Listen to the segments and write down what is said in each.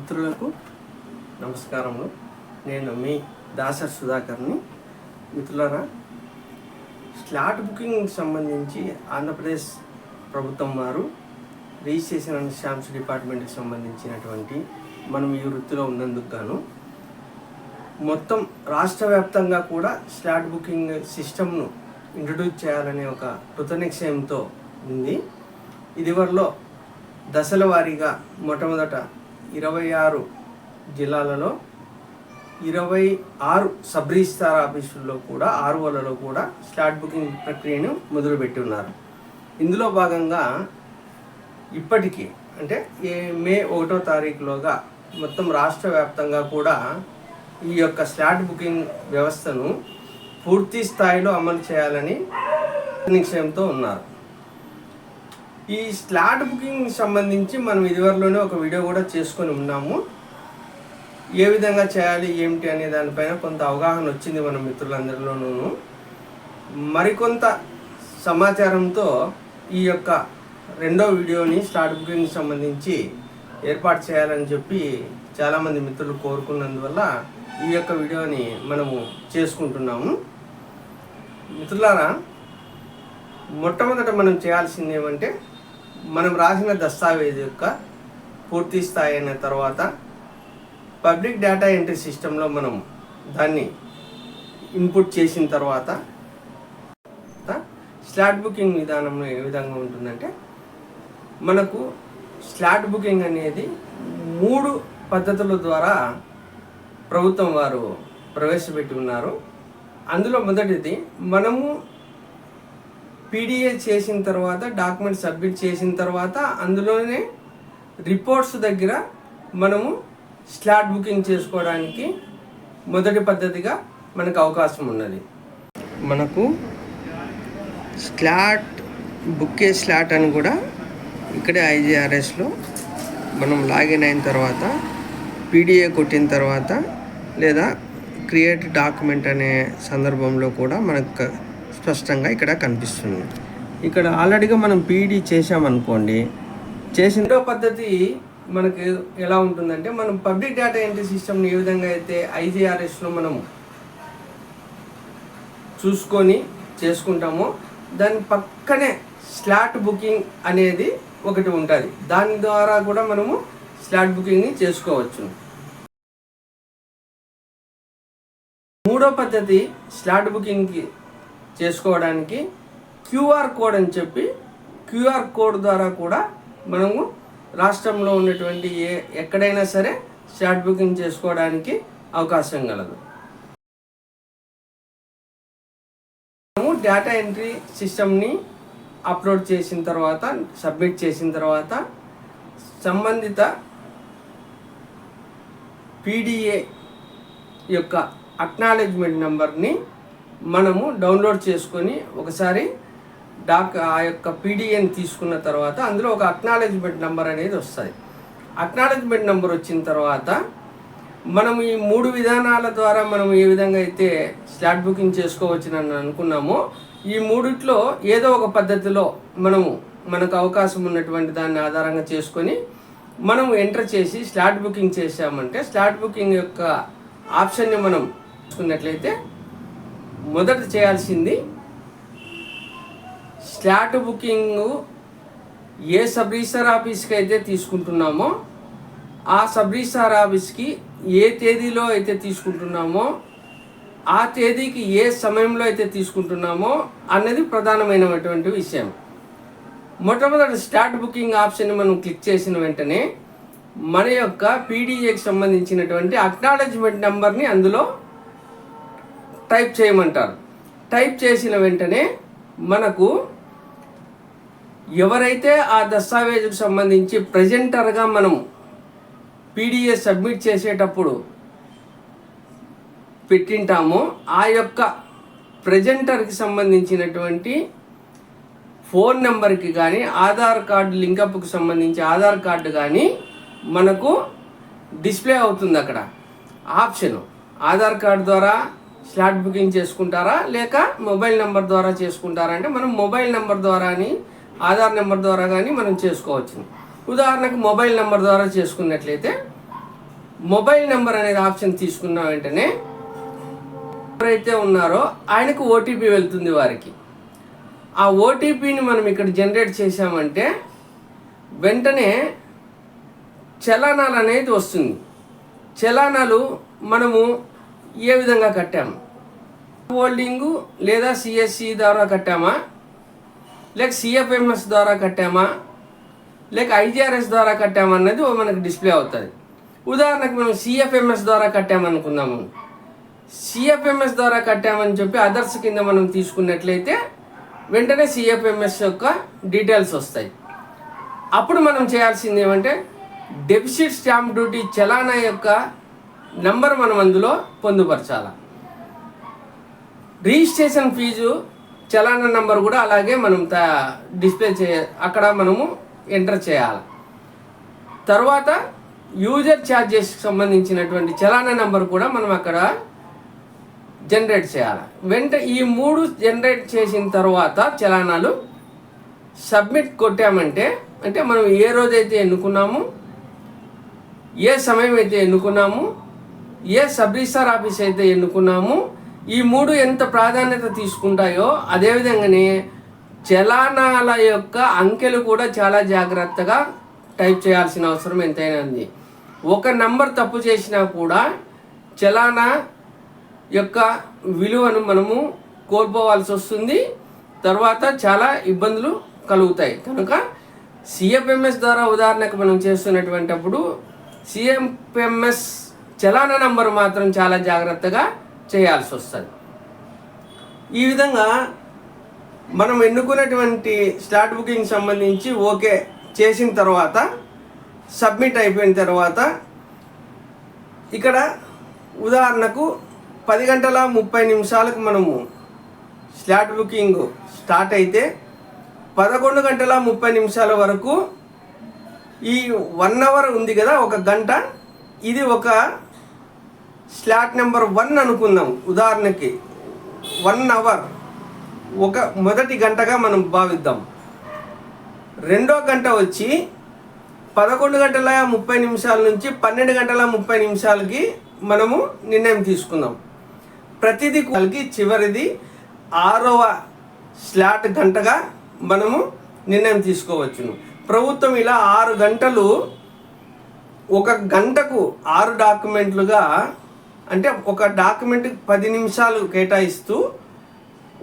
మిత్రులకు నమస్కారములు. నేను మీ దాసర్ సుధాకర్ని. మిత్రులారా, స్లాట్ బుకింగ్ సంబంధించి ఆంధ్రప్రదేశ్ ప్రభుత్వం వారు రిజిస్ట్రేషన్ అండ్ స్టాంప్స్ డిపార్ట్మెంట్కి సంబంధించినటువంటి మనం ఈ వృత్తిలో ఉన్నందుకు గాను మొత్తం రాష్ట్ర వ్యాప్తంగా కూడా స్లాట్ బుకింగ్ సిస్టమ్ను ఇంట్రడ్యూస్ చేయాలనే ఒక కృతనిశ్చయంతో ఉంది. ఇదివరలో దశల వారీగా మొట్టమొదట 26 జిల్లాలలో 26 సబ్ రిజిస్ట్రార్ ఆఫీసుల్లో కూడా ఆర్ఓలలో కూడా స్లాట్ బుకింగ్ ప్రక్రియను మొదలుపెట్టి ఉన్నారు. ఇందులో భాగంగా ఇప్పటికీ అంటే మే 1వ తారీఖులోగా మొత్తం రాష్ట్ర వ్యాప్తంగా కూడా ఈ యొక్క స్లాట్ బుకింగ్ వ్యవస్థను పూర్తి స్థాయిలో అమలు చేయాలని నిశ్చయంతో ఉన్నారు. ఈ స్లాట్ బుకింగ్ సంబంధించి మనం ఇదివరలోనే ఒక వీడియో కూడా చేసుకొని ఉన్నాము. ఏ విధంగా చేయాలి ఏమిటి అనే దానిపైన కొంత అవగాహన వచ్చింది మన మిత్రులందరిలోనూ. మరికొంత సమాచారంతో ఈ యొక్క రెండో వీడియోని స్లాట్ బుకింగ్ సంబంధించి ఏర్పాటు చేయాలని చెప్పి చాలామంది మిత్రులు కోరుకున్నందువల్ల ఈ యొక్క వీడియోని మనము చేసుకుంటున్నాము. మిత్రులారా, మొట్టమొదట మనం చేయాల్సింది ఏమంటే, మనం రాసిన దస్తావేజ్ యొక్క పూర్తి స్థాయి అయిన తర్వాత పబ్లిక్ డేటా ఎంట్రీ సిస్టంలో మనం దాన్ని ఇన్పుట్ చేసిన తర్వాత స్లాట్ బుకింగ్ విధానంలో ఏ విధంగా ఉంటుందంటే, మనకు స్లాట్ బుకింగ్ అనేది 3 పద్ధతుల ద్వారా ప్రభుత్వం వారు ప్రవేశపెట్టి ఉన్నారు. అందులో మొదటిది, మనము పీడిఏ చేసిన తర్వాత డాక్యుమెంట్ సబ్మిట్ చేసిన తర్వాత అందులోనే రిపోర్ట్స్ దగ్గర మనము స్లాట్ బుకింగ్ చేసుకోవడానికి మొదటి పద్ధతిగా మనకు అవకాశం ఉన్నది. మనకు స్లాట్ అని కూడా ఇక్కడే IGRSలో మనం లాగిన్ అయిన తర్వాత పీడిఏ కొట్టిన తర్వాత లేదా క్రియేట్ డాక్యుమెంట్ అనే సందర్భంలో కూడా మనకు స్పష్టంగా ఇక్కడ కనిపిస్తుంది. ఇక్కడ ఆల్రెడీగా మనం పీడీ చేసామనుకోండి, చేసిన పద్ధతి మనకు ఎలా ఉంటుందంటే, మనం పబ్లిక్ డేటా ఎంట్రీ సిస్టమ్ని ఏ విధంగా అయితే IGRSలో మనం చూసుకొని చేసుకుంటామో దాని పక్కనే స్లాట్ బుకింగ్ అనేది ఒకటి ఉంటుంది. దాని ద్వారా కూడా మనము స్లాట్ బుకింగ్ని చేసుకోవచ్చు. మూడో పద్ధతి స్లాట్ బుకింగ్కి చేసుకోవడానికి QR కోడ్ అని చెప్పి QR కోడ్ ద్వారా కూడా మనము రాష్ట్రంలో ఉన్నటువంటి ఎక్కడైనా సరే స్లాట్ బుకింగ్ చేసుకోవడానికి అవకాశం కలదు. మనము డేటా ఎంట్రీ సిస్టమ్ని అప్లోడ్ చేసిన తర్వాత సబ్మిట్ చేసిన తర్వాత సంబంధిత పీడిఏ యొక్క అక్నాలెడ్జ్మెంట్ నెంబర్ని మనము డౌన్లోడ్ చేసుకొని ఒకసారి ఆ యొక్క పీడిఏని తీసుకున్న తర్వాత అందులో ఒక అక్నాలెడ్జ్మెంట్ నెంబర్ అనేది వస్తుంది. అక్నాలెడ్జ్మెంట్ నెంబర్ వచ్చిన తర్వాత మనం ఈ 3 విధానాల ద్వారా మనం ఏ విధంగా అయితే స్లాట్ బుకింగ్ చేసుకోవచ్చునని అనుకున్నామో, ఈ 3లో ఏదో ఒక పద్ధతిలో మనకు అవకాశం ఉన్నటువంటి దాన్ని ఆధారంగా చేసుకొని మనం ఎంటర్ చేసి స్లాట్ బుకింగ్ చేసామంటే, స్లాట్ బుకింగ్ యొక్క ఆప్షన్ని మనం చూసుకున్నట్లయితే మొదట చేయాల్సింది స్లాట్ బుకింగ్ ఏ సబ్ రిజిస్ట్రార్ ఆఫీస్కి అయితే తీసుకుంటున్నామో ఆ సబ్ రిజిస్ట్రార్ ఆఫీస్కి ఏ తేదీలో అయితే తీసుకుంటున్నామో ఆ తేదీకి ఏ సమయంలో అయితే తీసుకుంటున్నామో అన్నది ప్రధానమైనటువంటి విషయం. మొట్టమొదటి స్లాట్ బుకింగ్ ఆప్షన్ మనం క్లిక్ చేసిన వెంటనే మన యొక్క పీడిఏకి సంబంధించినటువంటి అక్నాలెడ్జ్మెంట్ నెంబర్ని అందులో టైప్ చేయమంటారు. టైప్ చేసిన వెంటనే మనకు ఎవరైతే ఆ దస్తావేజుకు సంబంధించి ప్రెజెంటర్గా మనం పీడిఏ సబ్మిట్ చేసేటప్పుడు పెట్టింటామో ఆ యొక్క ప్రెజెంటర్కి సంబంధించినటువంటి ఫోన్ నెంబర్కి కానీ ఆధార్ కార్డు లింకప్కి సంబంధించి ఆధార్ కార్డు కానీ మనకు డిస్ప్లే అవుతుంది. అక్కడ ఆప్షను ఆధార్ కార్డు ద్వారా స్లాట్ బుకింగ్ చేసుకుంటారా లేక మొబైల్ నెంబర్ ద్వారా చేసుకుంటారా అంటే, మనం మొబైల్ నెంబర్ ద్వారా కానీ ఆధార్ నెంబర్ ద్వారా కానీ మనం చేసుకోవచ్చు. ఉదాహరణకు మొబైల్ నెంబర్ ద్వారా చేసుకున్నట్లయితే మొబైల్ నెంబర్ అనేది ఆప్షన్ తీసుకున్న వెంటనే ఎవరైతే ఉన్నారో ఆయనకు ఓటీపీ వెళ్తుంది వారికి. ఆ ఓటీపీని మనం ఇక్కడ జనరేట్ చేసామంటే వెంటనే చలానాలు అనేది వస్తుంది. చలానాలు మనము ఏ విధంగా కట్టాము, హోల్డింగు లేదా సిఎస్సి ద్వారా కట్టామా, లేక సిఎఫ్ఎంఎస్ ద్వారా కట్టామా, లేక ఐజిఆర్ఎస్ ద్వారా కట్టామా అన్నది మనకు డిస్ప్లే అవుతుంది. ఉదాహరణకు మనం సిఎఫ్ఎంఎస్ ద్వారా కట్టామనుకుందాము. సిఎఫ్ఎంఎస్ ద్వారా కట్టామని చెప్పి అదర్స్ కింద మనం తీసుకున్నట్లయితే వెంటనే సిఎఫ్ఎంఎస్ యొక్క డీటెయిల్స్ వస్తాయి. అప్పుడు మనం చేయాల్సింది ఏమంటే డెబిసిట్ స్టాంప్ డ్యూటీ చలానా యొక్క నంబర్ మనం అందులో పొందుపరచాలి. రిజిస్ట్రేషన్ ఫీజు చలానా నంబర్ కూడా అలాగే మనం డిస్ప్లే అక్కడ మనము ఎంటర్ చేయాలి. తర్వాత యూజర్ ఛార్జెస్కి సంబంధించినటువంటి చలానా నంబర్ కూడా మనం అక్కడ జనరేట్ చేయాలి. ఈ 3 జనరేట్ చేసిన తర్వాత చలానాలు సబ్మిట్ కొట్టామంటే, అంటే మనం ఏ రోజైతే ఎన్నుకున్నాము, ఏ సమయం అయితే ఎన్నుకున్నాము, ఏ సబ్ రిజిస్ట్రార్ ఆఫీస్ అయితే ఎన్నుకున్నాము, ఈ 3 ఎంత ప్రాధాన్యత తీసుకుంటాయో అదేవిధంగానే చలానాల యొక్క అంకెలు కూడా చాలా జాగ్రత్తగా టైప్ చేయాల్సిన అవసరం ఎంతైనా ఉంది. ఒక నంబర్ తప్పు చేసినా కూడా చలానా యొక్క విలువను మనము కోల్పోవాల్సి వస్తుంది. తర్వాత చాలా ఇబ్బందులు కలుగుతాయి. కనుక సిఎఫ్ఎంఎస్ ద్వారా ఉదాహరణకు మనం చేస్తున్నటువంటిప్పుడు సిఎఫ్ఎంఎస్ చలానా నంబర్ మాత్రం చాలా జాగ్రత్తగా చేయాల్సి వస్తుంది. ఈ విధంగా మనం ఎన్నుకున్నటువంటి స్లాట్ బుకింగ్ సంబంధించి ఓకే చేసిన తర్వాత సబ్మిట్ అయిపోయిన తర్వాత ఇక్కడ ఉదాహరణకు 10:30 మనము స్లాట్ బుకింగ్ స్టార్ట్ అయితే 11:30 వరకు ఈ 1 అవర్ ఉంది కదా, 1 గంట, ఇది ఒక స్లాట్ నెంబర్ 1 అనుకుందాం. ఉదాహరణకి 1 అవర్ ఒక మొదటి గంటగా మనం భావిద్దాం. రెండో గంట వచ్చి 11:30 నుంచి 12:30 మనము నిర్ణయం తీసుకుందాం. ప్రతిదీ చివరిది 6వ స్లాట్ గంటగా మనము నిర్ణయం తీసుకోవచ్చును. ప్రభుత్వం ఇలా 6 గంటలు, ఒక గంటకు 6 డాక్యుమెంట్లుగా, అంటే ఒక డాక్యుమెంట్కి 10 నిమిషాలు కేటాయిస్తూ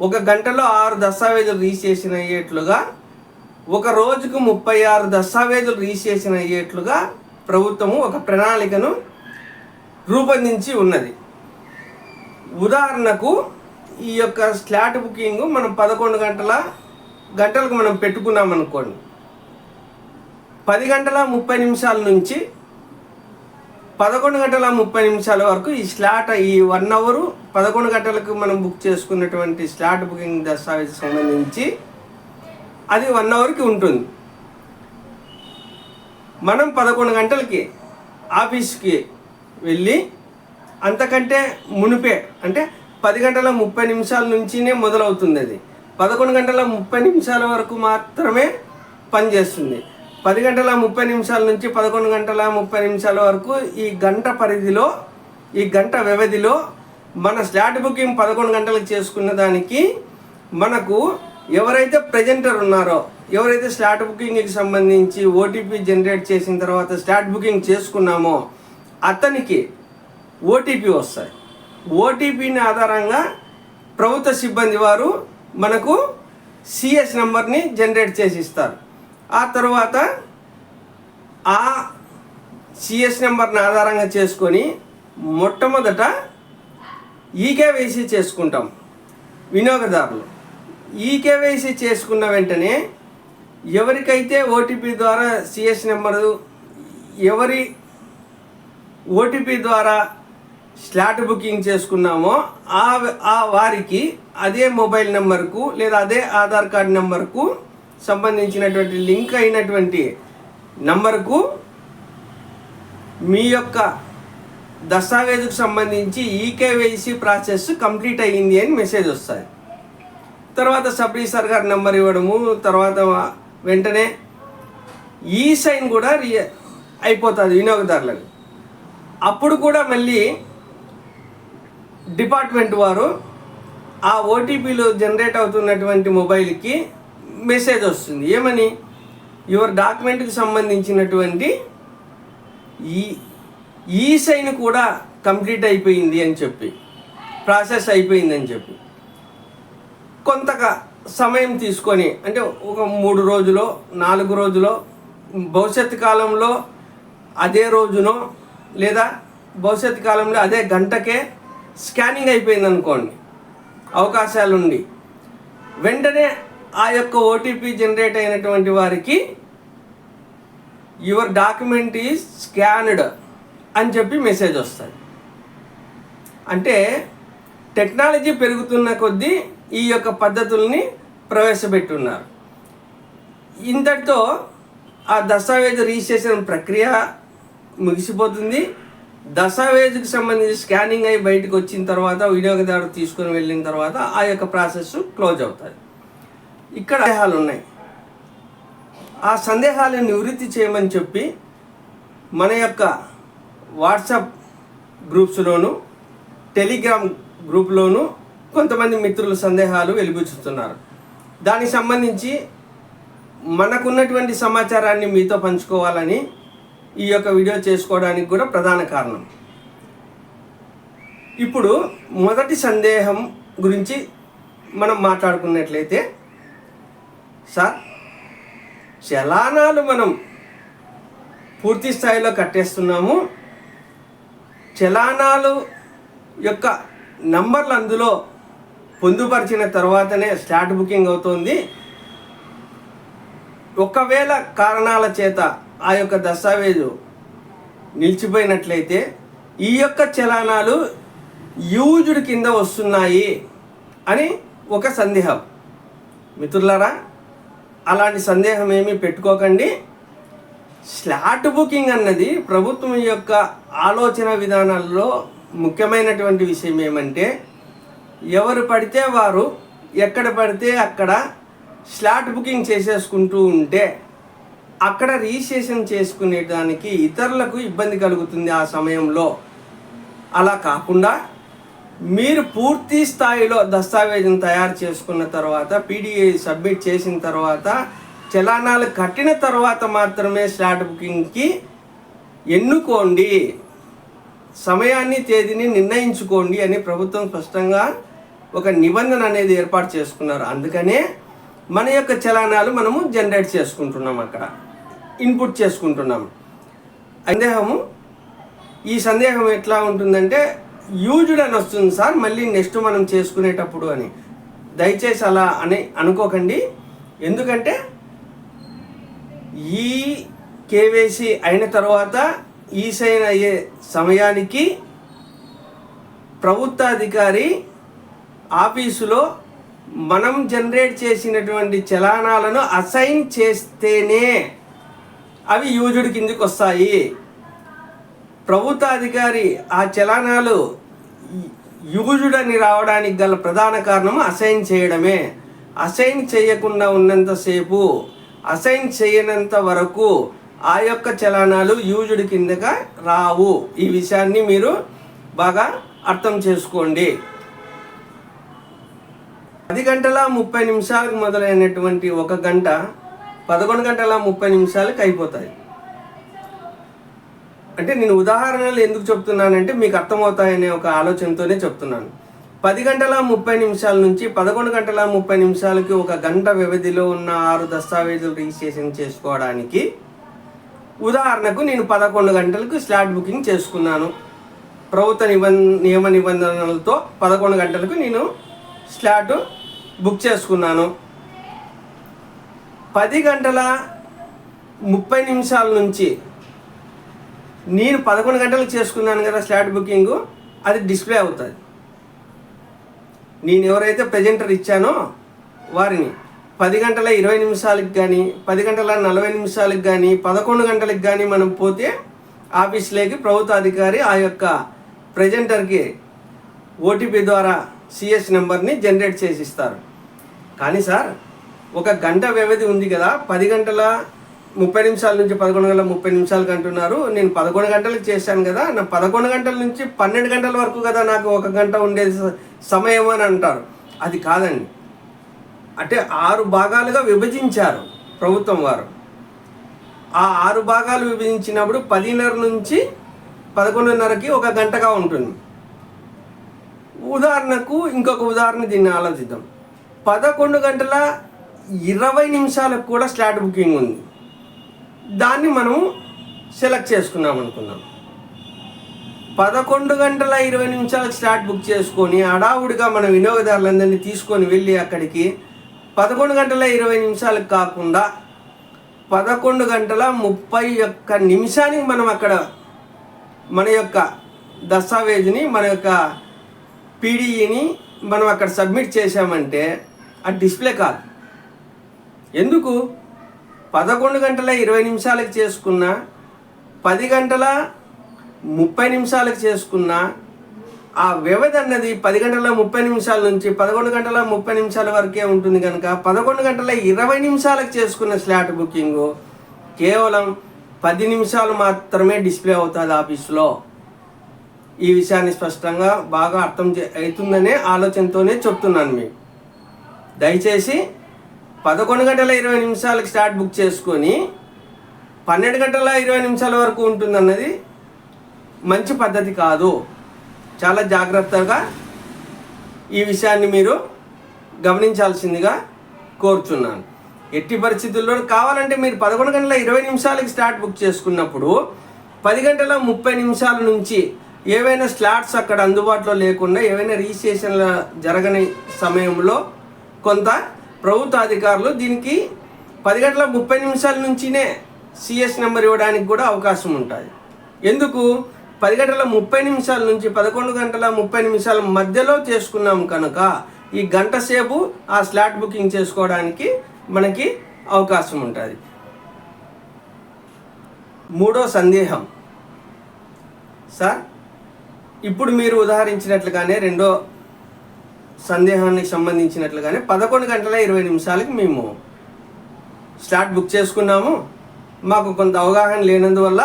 1 గంటలో 6 దస్తావేజులు రిజిస్ట్రేషన్ అయ్యేట్లుగా, ఒక రోజుకు 36 దస్తావేజులు రిజిస్ట్రేషన్ అయ్యేట్లుగా ప్రభుత్వము ఒక ప్రణాళికను రూపొందించి ఉన్నది. ఉదాహరణకు ఈ యొక్క స్లాట్ బుకింగ్ మనం 11 గంటలకు మనం పెట్టుకున్నాం అనుకోండి. 10:30 నుంచి 11:30 వరకు ఈ స్లాట్, ఈ 1 అవరు 11 గంటలకు మనం బుక్ చేసుకున్నటువంటి స్లాట్ బుకింగ్ దస్తావేజ్ సంబంధించి అది 1 అవర్కి ఉంటుంది. మనం 11 గంటలకి ఆఫీస్కి వెళ్ళి అంతకంటే మునిపే, అంటే 10:30 నుంచినే మొదలవుతుంది. అది 11:30 వరకు మాత్రమే పనిచేస్తుంది. 10:30 నుంచి 11:30 వరకు ఈ గంట పరిధిలో, ఈ గంట వ్యవధిలో మన స్లాట్ బుకింగ్ 11 గంటలకు చేసుకున్న దానికి మనకు ఎవరైతే ప్రెజెంటర్ ఉన్నారో, ఎవరైతే స్లాట్ బుకింగ్కి సంబంధించి ఓటీపీ జనరేట్ చేసిన తర్వాత స్లాట్ బుకింగ్ చేసుకున్నామో అతనికి ఓటీపీ వస్తాయి. ఓటీపీని ఆధారంగా ప్రభుత్వ సిబ్బంది వారు మనకు సిఎస్ నెంబర్ని జనరేట్ చేసి ఇస్తారు. ఆ తర్వాత ఆ సిఎస్ నెంబర్ని ఆధారంగా చేసుకొని మొట్టమొదట ఈకేవైసీ చేసుకుంటాం వినియోగదారులు. ఈకేవైసీ చేసుకున్న వెంటనే ఎవరికైతే ఓటీపీ ద్వారా సిఎస్ నెంబరు, ఎవరి ఓటీపీ ద్వారా స్లాట్ బుకింగ్ చేసుకున్నామో ఆ వారికి అదే మొబైల్ నెంబర్కు లేదా అదే ఆధార్ కార్డ్ నెంబర్కు సంబంధించినటువంటి లింక్ అయినటువంటి నంబర్కు మీ యొక్క దస్తావేజుకు సంబంధించి ఈకేవైసీ ప్రాసెస్ కంప్లీట్ అయ్యింది అని మెసేజ్ వస్తుంది. తర్వాత సబ్ రిజిస్ట్రార్ గారి నెంబర్ ఇవ్వడము, తర్వాత వెంటనే ఈ సైన్ కూడా అయిపోతుంది వినియోగదారులకు. అప్పుడు కూడా మళ్ళీ డిపార్ట్మెంట్ వారు ఆ ఓటీపీలు జనరేట్ అవుతున్నటువంటి మొబైల్కి మెసేజ్ వస్తుంది. ఏమని? యువర్ డాక్యుమెంట్కి సంబంధించినటువంటి ఈ సైన్ కూడా కంప్లీట్ అయిపోయింది అని చెప్పి, ప్రాసెస్ అయిపోయిందని చెప్పి కొంత సమయం తీసుకొని, అంటే ఒక 3 రోజులో 4 రోజులో, భవిష్యత్తు కాలంలో అదే రోజునో లేదా భవిష్యత్తు కాలంలో అదే గంటకే స్కానింగ్ అయిపోయింది అనుకోండి, అవకాశాలుండి వెంటనే ఆ యొక్క ఓటీపీ జనరేట్ అయినటువంటి వారికి యువర్ డాక్యుమెంట్ ఈజ్ స్కాన్డ్ అని చెప్పి మెసేజ్ వస్తుంది. అంటే టెక్నాలజీ పెరుగుతున్న కొద్దీ ఈ యొక్క పద్ధతుల్ని ప్రవేశపెట్టున్నారు. ఇంతటితో ఆ దస్తావేజు రిజిస్ట్రేషన్ ప్రక్రియ ముగిసిపోతుంది. దస్తావేజుకి సంబంధించి స్కానింగ్ అయి బయటకు వచ్చిన తర్వాత వినియోగదారు తీసుకొని వెళ్ళిన తర్వాత ఆ యొక్క ప్రాసెస్ క్లోజ్ అవుతుంది. ఇక్కడ సందేహాలు ఉన్నాయి. ఆ సందేహాలను నివృత్తి చేయమని చెప్పి మన యొక్క వాట్సాప్ గ్రూప్స్లోను, టెలిగ్రామ్ గ్రూప్లోను కొంతమంది మిత్రుల సందేహాలు వెలిబుచ్చుతున్నారు. దానికి సంబంధించి మనకున్నటువంటి సమాచారాన్ని మీతో పంచుకోవాలని ఈ యొక్క వీడియో చేసుకోవడానికి కూడా ప్రధాన కారణం. ఇప్పుడు మొదటి సందేహం గురించి మనం మాట్లాడుకున్నట్లయితే, సార్ చలానాలు మనం పూర్తి స్థాయిలో కట్టేస్తున్నాము, చలానాలు యొక్క నంబర్లు అందులో పొందుపరిచిన తర్వాతనే స్లాట్ బుకింగ్ అవుతుంది. ఒకవేళ కారణాల చేత ఆ యొక్క దస్తావేజు నిలిచిపోయినట్లయితే ఈ యొక్క చలానాలు యూజ్డ్ కింద వస్తున్నాయి అని ఒక సందేహం. మిత్రులారా, అలాంటి సందేహం ఏమీ పెట్టుకోకండి. స్లాట్ బుకింగ్ అన్నది ప్రభుత్వం యొక్క ఆలోచన విధానాల్లో ముఖ్యమైనటువంటి విషయం ఏమంటే, ఎవరు పడితే వారు ఎక్కడ పడితే అక్కడ స్లాట్ బుకింగ్ చేసేసుకుంటూ ఉంటే అక్కడ రిజిస్ట్రేషన్ చేసుకునేదానికి ఇతరులకు ఇబ్బంది కలుగుతుంది ఆ సమయంలో. అలా కాకుండా మీరు పూర్తి స్థాయిలో దస్తావేజును తయారు చేసుకున్న తర్వాత, పీడిఏ సబ్మిట్ చేసిన తర్వాత, చలానాలు కట్టిన తర్వాత మాత్రమే స్లాట్ బుకింగ్కి ఎన్నుకోండి, సమయాన్ని తేదీని నిర్ణయించుకోండి అని ప్రభుత్వం స్పష్టంగా ఒక నిబంధన అనేది ఏర్పాటు చేసుకున్నారు. అందుకనే మన యొక్క చలానాలు మనము జనరేట్ చేసుకుంటున్నాం, అక్కడ ఇన్పుట్ చేసుకుంటున్నాం. ఈ సందేహం ఎట్లా ఉంటుందంటే, యూజ్డ్ అని వస్తుంది సార్ మళ్ళీ నెక్స్ట్ మనం చేసుకునేటప్పుడు అని. దయచేసి అలా అని అనుకోకండి. ఎందుకంటే ఈ కేవైసీ అయిన తర్వాత ఈ సైన్ అయ్యే సమయానికి ప్రభుత్వాధికారి ఆఫీసులో మనం జనరేట్ చేసినటువంటి చలానాలను అసైన్ చేస్తేనే అవి యూజ్డ్ కిందకి వస్తాయి. ప్రభుత్వాధికారి ఆ చలానాలు యూజ్డ్ అని రావడానికి గల ప్రధాన కారణం అసైన్ చేయడమే. అసైన్ చేయకుండా ఉన్నంతసేపు, అసైన్ చేయనంత వరకు ఆ యొక్క చలానాలు యూజ్డ్ కిందగా రావు. ఈ విషయాన్ని మీరు బాగా అర్థం చేసుకోండి. 10:30 మొదలైనటువంటి 1 గంట 11:30 అయిపోతాయి. అంటే నేను ఉదాహరణలు ఎందుకు చెప్తున్నానంటే మీకు అర్థమవుతాయనే ఒక ఆలోచనతోనే చెప్తున్నాను. 10:30 నుంచి 11:30 1 గంట వ్యవధిలో ఉన్న 6 దస్తావేజులు రిజిస్ట్రేషన్ చేసుకోవడానికి, ఉదాహరణకు నేను 11 గంటలకు స్లాట్ బుకింగ్ చేసుకున్నాను. ప్రభుత్వ నియమ నిబంధనలతో 11 గంటలకు నేను స్లాట్ బుక్ చేసుకున్నాను. 10:30 నుంచి నేను 11 గంటలకు చేసుకున్నాను కదా స్లాట్ బుకింగు, అది డిస్ప్లే అవుతుంది. నేను ఎవరైతే ప్రెజెంటర్ ఇచ్చానో వారిని 10:20 కానీ 10:40 కానీ 11 గంటలకు కానీ మనం పోతే ఆఫీస్లోకి ప్రభుత్వ అధికారి ఆ యొక్క ప్రెజెంటర్కి ఓటీపీ ద్వారా సిఎస్ నెంబర్ని జనరేట్ చేసి ఇస్తారు. కానీ సార్ 1 గంట వ్యవధి ఉంది కదా, 30 నిమిషాల నుంచి 11 గంటల 30 నిమిషాలకి అంటున్నారు. నేను 11 గంటలకు చేశాను కదా, నా 11 గంటల నుంచి 12 గంటల వరకు కదా నాకు 1 గంట ఉండే సమయం అని అంటారు. అది కాదండి. అంటే 6 భాగాలుగా విభజించారు ప్రభుత్వం వారు. ఆ 6 భాగాలు విభజించినప్పుడు 10:30 నుంచి 11:30కి 1 గంటగా ఉంటుంది. ఉదాహరణకు ఇంకొక ఉదాహరణ దీన్ని ఆలోచిద్దాం. 11:20 కూడా స్లాట్ బుకింగ్ ఉంది. దాన్ని మనం సెలెక్ట్ చేసుకున్నాం అనుకుందాం. 11:20 స్లాట్ బుక్ చేసుకొని హడావుడిగా మన వినియోగదారులందరినీ తీసుకొని వెళ్ళి అక్కడికి 11:20 కాకుండా 11:31 మనం అక్కడ మన యొక్క దస్తావేజుని, మన యొక్క పీడీఈని మనం అక్కడ సబ్మిట్ చేసామంటే అది డిస్ప్లే కాదు. ఎందుకు? 11:20 చేసుకున్న, 10:30 చేసుకున్న ఆ వ్యవధి అన్నది 10:30 నుంచి 11:30 వరకే ఉంటుంది కనుక 11:20 చేసుకున్న స్లాట్ బుకింగు కేవలం 10 నిమిషాలు మాత్రమే డిస్ప్లే అవుతుంది ఆఫీస్లో. ఈ విషయాన్ని స్పష్టంగా బాగా అర్థం అవుతుందనే ఆలోచనతోనే చెప్తున్నాను మీకు. దయచేసి 11:20 స్లాట్ బుక్ చేసుకొని 12:20 వరకు ఉంటుందన్నది మంచి పద్ధతి కాదు. చాలా జాగ్రత్తగా ఈ విషయాన్ని మీరు గమనించాల్సిందిగా కోరుచున్నాను. ఎట్టి పరిస్థితుల్లో కావాలంటే మీరు 11:20 స్లాట్ బుక్ చేసుకున్నప్పుడు 10:30 నుంచి ఏవైనా స్లాట్స్ అక్కడ అందుబాటులో లేకుండా ఏవైనా రిజిస్ట్రేషన్ల జరగని సమయంలో కొంత ప్రభుత్వ అధికారులు దీనికి 10:30 నుంచినే సిఎస్ నెంబర్ ఇవ్వడానికి కూడా అవకాశం ఉంటుంది. ఎందుకు? 10:30 నుంచి 11:30 మధ్యలో చేసుకున్నాం కనుక ఈ గంట సేపు ఆ స్లాట్ బుకింగ్ చేసుకోవడానికి మనకి అవకాశం ఉంటుంది. మూడో సందేహం సార్, ఇప్పుడు మీరు ఉదాహరించినట్లుగానే రెండో సందేహానికి సంబంధించినట్లుగానే 11:20 మేము స్లాట్ బుక్ చేసుకున్నాము. మాకు కొంత అవగాహన లేనందువల్ల,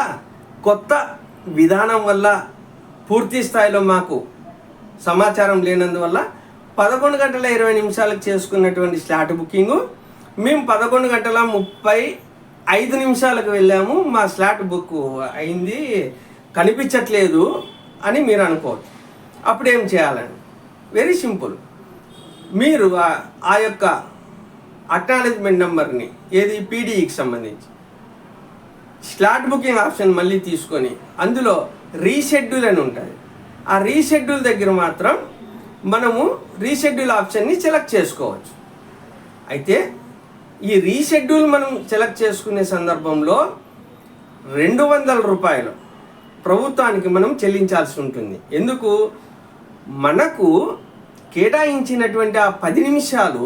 కొత్త విధానం వల్ల, పూర్తి స్థాయిలో మాకు సమాచారం లేనందువల్ల 11:20 చేసుకున్నటువంటి స్లాట్ బుకింగు మేము 11:35 వెళ్ళాము, మా స్లాట్ బుక్ అయింది, కనిపించట్లేదు అని మీరు అనుకోవచ్చు. అప్పుడు ఏం చేయాలని? Very simple. మీరు ఆ యొక్క అక్నాలెడ్జ్మెంట్ నెంబర్ని, ఏది పీడీఈకి సంబంధించి స్లాట్ బుకింగ్ ఆప్షన్ మళ్ళీ తీసుకొని అందులో రీషెడ్యూల్ అని ఉంటుంది. ఆ రీషెడ్యూల్ దగ్గర మాత్రం మనము రీషెడ్యూల్ ఆప్షన్ని సెలెక్ట్ చేసుకోవచ్చు. అయితే ఈ రీషెడ్యూల్ మనం సెలెక్ట్ చేసుకునే సందర్భంలో 200 రూపాయలు ప్రభుత్వానికి మనం చెల్లించాల్సి ఉంటుంది. ఎందుకు? మనకు కేటాయించినటువంటి ఆ 10 నిమిషాలు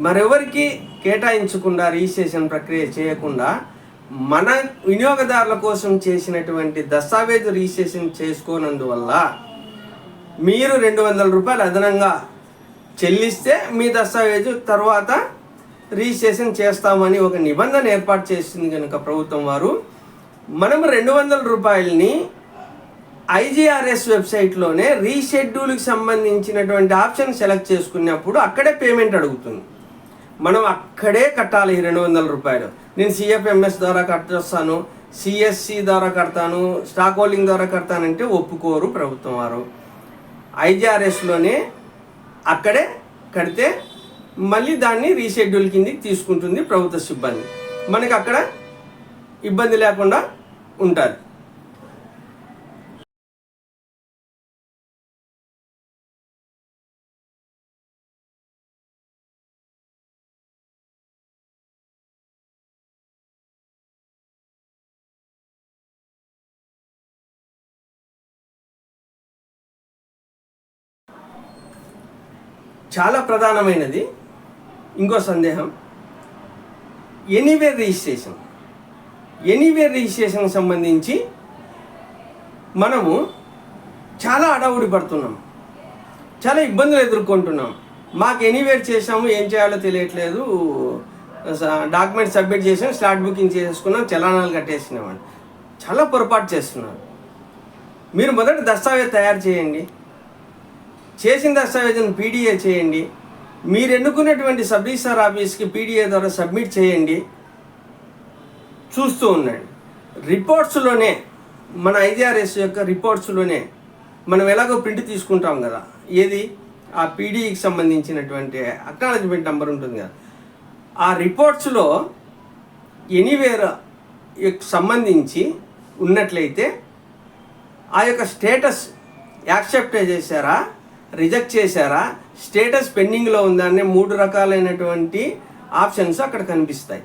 మరెవరికి కేటాయించకుండా, రిజిస్ట్రేషన్ ప్రక్రియ చేయకుండా మన వినియోగదారుల కోసం చేసినటువంటి దస్తావేజు రిజిస్ట్రేషన్ చేసుకోనందువల్ల మీరు 200 రూపాయలు అదనంగా చెల్లిస్తే మీ దస్తావేజు తర్వాత రిజిస్ట్రేషన్ చేస్తామని ఒక నిబంధన ఏర్పాటు చేసింది కనుక ప్రభుత్వం వారు, మనం 200 రూపాయలని ఐజీఆర్ఎస్ వెబ్సైట్లోనే రీషెడ్యూల్కి సంబంధించినటువంటి ఆప్షన్ సెలెక్ట్ చేసుకున్నప్పుడు అక్కడే పేమెంట్ అడుగుతుంది. మనం అక్కడే కట్టాలి ఈ 200 రూపాయలు. నేను సిఎఫ్ఎంఎస్ ద్వారా కట్టొస్తాను, సిఎస్సి ద్వారా కడతాను, స్టాక్ హోల్డింగ్ ద్వారా కడతానంటే ఒప్పుకోరు ప్రభుత్వం వారు. ఐజీఆర్ఎస్లోనే అక్కడే కడితే మళ్ళీ దాన్ని రీషెడ్యూల్ కిందకి తీసుకుంటుంది ప్రభుత్వ సిబ్బంది. మనకి అక్కడ ఇబ్బంది లేకుండా ఉంటుంది. చాలా ప్రధానమైనది ఇంకో సందేహం, ఎనీవేర్ రిజిస్ట్రేషన్. ఎనీవేర్ రిజిస్ట్రేషన్కి సంబంధించి మనము చాలా అడవుడి పడుతున్నాం, చాలా ఇబ్బందులు ఎదుర్కొంటున్నాం. మాకు ఎనీవేర్ చేసాము, ఏం చేయాలో తెలియట్లేదు, డాక్యుమెంట్ సబ్మిట్ చేసాం, స్లాట్ బుకింగ్ చేసుకున్నాం, చలానాలు కట్టేసినామండి. చాలా పొరపాటు చేస్తున్నారు. మీరు మొదట దస్తావేజ్ తయారు చేయండి, చేసిన దస్తావేజును పీడిఏ చేయండి, మీరు ఎన్నుకున్నటువంటి సబ్ రిజిస్ట్రార్ ఆఫీస్కి పీడిఏ ద్వారా సబ్మిట్ చేయండి, చూస్తూ ఉండండి. రిపోర్ట్స్లోనే మన ఐజీఆర్ఎస్ యొక్క రిపోర్ట్స్లోనే మనం ఎలాగో ప్రింట్ తీసుకుంటాం కదా, ఏది ఆ పీడీకి సంబంధించినటువంటి అక్నాలజ్మెంట్ నెంబర్ ఉంటుంది కదా, ఆ రిపోర్ట్స్లో ఎనీవేర్ సంబంధించి ఉన్నట్లయితే ఆ యొక్క స్టేటస్ యాక్సెప్ట్ చేశారా, రిజెక్ట్ చేశారా, స్టేటస్ పెండింగ్లో ఉందా అనే 3 రకాలైనటువంటి ఆప్షన్స్ అక్కడ కనిపిస్తాయి.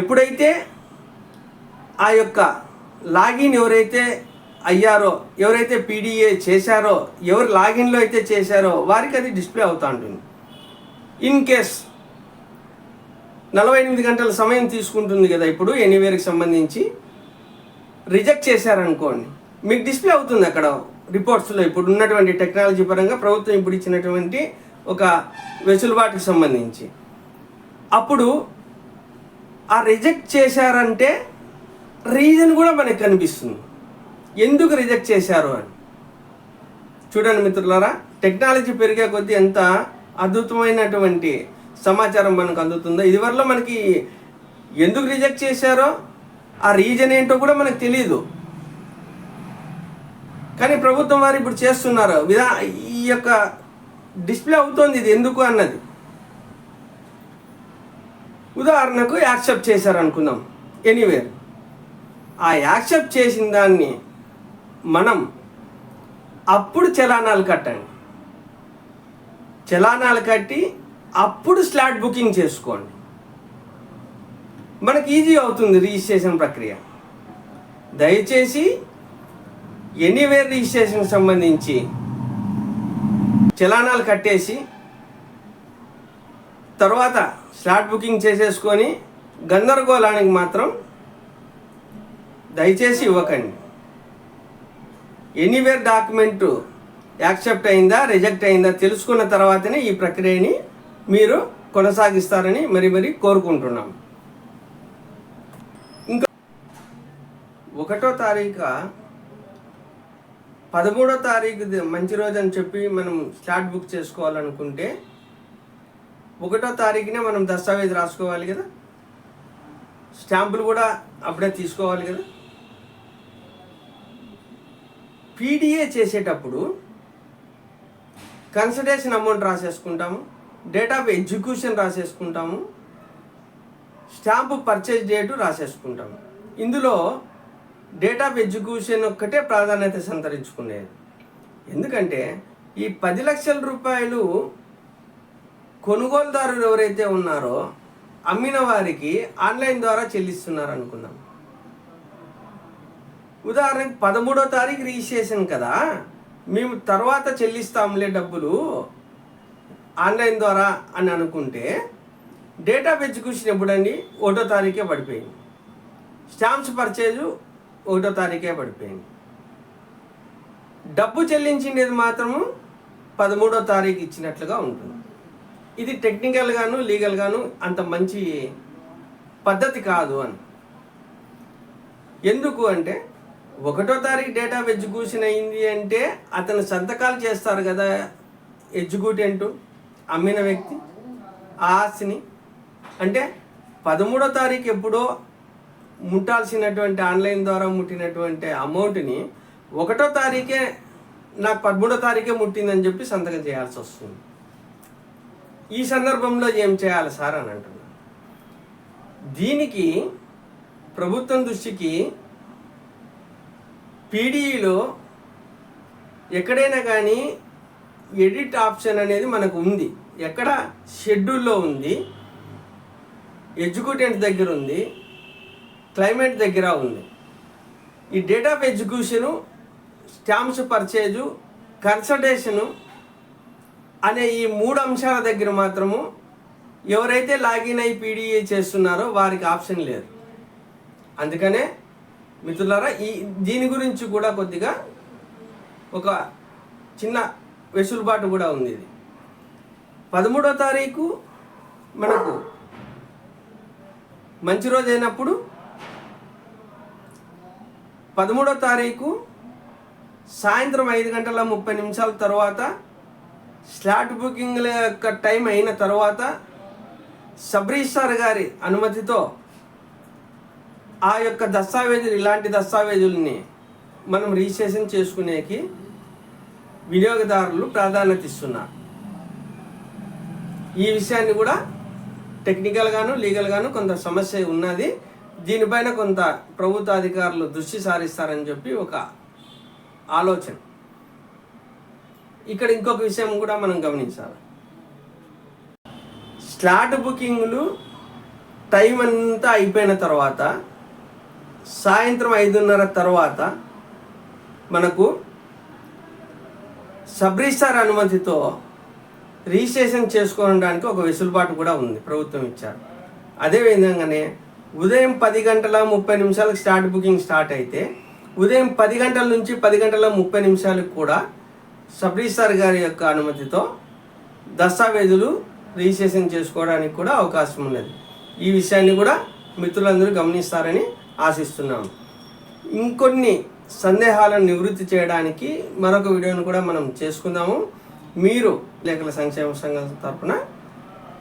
ఎప్పుడైతే ఆ యొక్క లాగిన్ ఎవరైతే అయ్యారో, ఎవరైతే పీడిఏ చేశారో, ఎవరు లాగిన్లో అయితే చేశారో వారికి అది డిస్ప్లే అవుతూ ఉంటుంది. ఇన్ కేస్ 48 గంటల సమయం తీసుకుంటుంది కదా ఇప్పుడు ఎనీవేర్కి సంబంధించి, రిజెక్ట్ చేశారనుకోండి, మీకు డిస్ప్లే అవుతుంది అక్కడ రిపోర్ట్స్లో. ఇప్పుడు ఉన్నటువంటి టెక్నాలజీ పరంగా ప్రభుత్వం ఇప్పుడు ఇచ్చినటువంటి ఒక వెసులుబాటుకి సంబంధించి అప్పుడు ఆ రిజెక్ట్ చేశారంటే రీజన్ కూడా మనకు కనిపిస్తుంది, ఎందుకు రిజెక్ట్ చేశారు అని. చూడండి మిత్రులారా, టెక్నాలజీ పెరిగే కొద్దీ ఎంత అద్భుతమైనటువంటి సమాచారం మనకు అందుతుందో. ఇదివరలో మనకి ఎందుకు రిజెక్ట్ చేశారో ఆ రీజన్ ఏంటో కూడా మనకు తెలియదు, కానీ ప్రభుత్వం వారు ఇప్పుడు చేస్తున్నారు. ఈ యొక్క డిస్ప్లే అవుతోంది ఇది ఎందుకు అన్నది. ఉదాహరణకు యాక్సెప్ట్ చేశారు అనుకుందాం ఎనీవేర్, ఆ యాక్సెప్ట్ చేసిన దాన్ని మనం అప్పుడు చలానాలు కట్టండి, చలానాలు కట్టి అప్పుడు స్లాట్ బుకింగ్ చేసుకోండి, మనకి ఈజీ అవుతుంది రిజిస్ట్రేషన్ ప్రక్రియ. దయచేసి ఎనీవేర్ రిజిస్ట్రేషన్కి సంబంధించి చలానాలు కట్టేసి తర్వాత స్లాట్ బుకింగ్ చేసేసుకొని గందరగోళానికి మాత్రం దయచేసి ఇవ్వకండి. ఎనీవేర్ డాక్యుమెంటు యాక్సెప్ట్ అయిందా, రిజెక్ట్ అయిందా తెలుసుకున్న తర్వాతనే ఈ ప్రక్రియని మీరు కొనసాగిస్తారని మరి కోరుకుంటున్నాం. ఇంకా 1వ తారీఖు 13వ తారీఖు మంచి రోజు అని చెప్పి మనం స్లాట్ బుక్ చేసుకోవాలనుకుంటే 1వ తారీఖునే మనం దస్తావేజ్ రాసుకోవాలి కదా, స్టాంపులు కూడా అప్పుడే తీసుకోవాలి కదా. పీడిఏ చేసేటప్పుడు కన్సిడరేషన్ అమౌంట్ రాసేసుకుంటాము, డేట్ ఆఫ్ ఎగ్జిక్యూషన్ రాసేసుకుంటాము, స్టాంపు పర్చేజ్ డేటు రాసేసుకుంటాము. ఇందులో డేట్ ఆఫ్ ఎగ్జిక్యూషన్ ఒక్కటే ప్రాధాన్యత సంతరించుకునేది. ఎందుకంటే ఈ 10 లక్షల రూపాయలు కొనుగోలుదారులు ఎవరైతే ఉన్నారో అమ్మిన వారికి ఆన్లైన్ ద్వారా చెల్లిస్తున్నారు అనుకుందాం. ఉదాహరణకి 13వ తారీఖు రిజిస్ట్రేషన్ కదా, మేము తర్వాత చెల్లిస్తాంలే డబ్బులు ఆన్లైన్ ద్వారా అని అనుకుంటే డేట్ ఆఫ్ ఎగ్జిక్యూషన్ ఎప్పుడండి 1వ తారీఖే పడిపోయింది, స్టాంప్స్ పర్చేజు 1వ తారీఖే పడిపోయింది, డబ్బు చెల్లించింది మాత్రము 13వ తారీఖు ఇచ్చినట్లుగా ఉంటుంది. ఇది టెక్నికల్గాను లీగల్గాను అంత మంచి పద్ధతి కాదు అని. ఎందుకు అంటే 1వ తారీఖు డేట్ ఆఫ్ ఎగ్జిక్యూషన్ అయింది అంటే అతను సంతకాలు చేస్తారు కదా ఎగ్జిక్యూటెంటు, అమ్మిన వ్యక్తి ఆ ఆస్తిని. అంటే 13వ తారీఖు ఎప్పుడో ముట్టాల్సినటువంటి ఆన్లైన్ ద్వారా ముట్టినటువంటి అమౌంట్ని 1వ తారీఖే నాకు 13వ తారీఖే ముట్టిందని చెప్పి సంతకం చేయాల్సి వస్తుంది. ఈ సందర్భంలో ఏం చేయాలి సార్ అని అంటున్నాను. దీనికి ప్రభుత్వం దృష్టికి పీడీఈలో ఎక్కడైనా కానీ ఎడిట్ ఆప్షన్ అనేది మనకు ఉంది. ఎక్కడ? షెడ్యూల్లో ఉంది, ఎగ్జిక్యూటెంట్ దగ్గర ఉంది, క్లైమేట్ దగ్గర ఉంది. ఈ date of execution, stamps purchase, consultation అనే ఈ 3 అంశాల దగ్గర మాత్రము ఎవరైతే లాగిన్ అయి పీడీఏ చేస్తున్నారో వారికి ఆప్షన్ లేదు. అందుకనే మిత్రులారా దీని గురించి కూడా కొద్దిగా ఒక చిన్న వెసులుబాటు కూడా ఉంది. ఇది 13వ తారీఖు మనకు మంచి రోజు అయినప్పుడు 13వ తారీఖు సాయంత్రం 5:30 తర్వాత స్లాట్ బుకింగ్ల యొక్క టైం అయిన తర్వాత సబ్ రిజిస్ట్రార్ గారి అనుమతితో ఆ యొక్క దస్తావేజులు, ఇలాంటి దస్తావేజుల్ని మనం రిజిస్ట్రేషన్ చేసుకునేకి వినియోగదారులు ప్రాధాన్యత ఇస్తున్నారు. ఈ విషయాన్ని కూడా టెక్నికల్గాను లీగల్గాను కొంత సమస్య ఉన్నది. దీనిపైన కొంత ప్రభుత్వ అధికారులు దృష్టి సారిస్తారని చెప్పి ఒక ఆలోచన. ఇక్కడ ఇంకొక విషయం కూడా మనం గమనించాలి. స్లాట్ బుకింగ్లు టైం అంతా అయిపోయిన తర్వాత సాయంత్రం 5:30 తర్వాత మనకు సబ్ రిజిస్ట్రార్ అనుమతితో రిజిస్ట్రేషన్ చేసుకోవడానికి ఒక వెసులుబాటు కూడా ఉంది, ప్రభుత్వం ఇచ్చారు. అదేవిధంగానే ఉదయం 10:30 స్టార్ట్ బుకింగ్ స్టార్ట్ అయితే ఉదయం 10 గంటల నుంచి 10:30 కూడా సబ్ రిజిస్ట్రార్ గారి యొక్క అనుమతితో దస్తావేజులు రిజిస్ట్రేషన్ చేసుకోవడానికి కూడా అవకాశం ఉన్నది. ఈ విషయాన్ని కూడా మిత్రులందరూ గమనిస్తారని ఆశిస్తున్నాము. ఇంకొన్ని సందేహాలను నివృత్తి చేయడానికి మరొక వీడియోను కూడా మనం చేసుకుందాము. మీరు లేఖల సంక్షేమ సంఘం తరఫున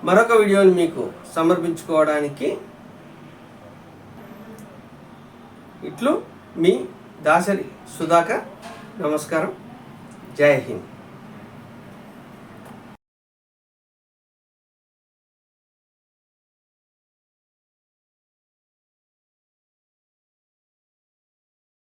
మరొక వీడియోని మీకు సమర్పించుకోవడానికి ఇట్లు మీ దాసరి సుధాకర్. నమస్కారం. జై హింద్.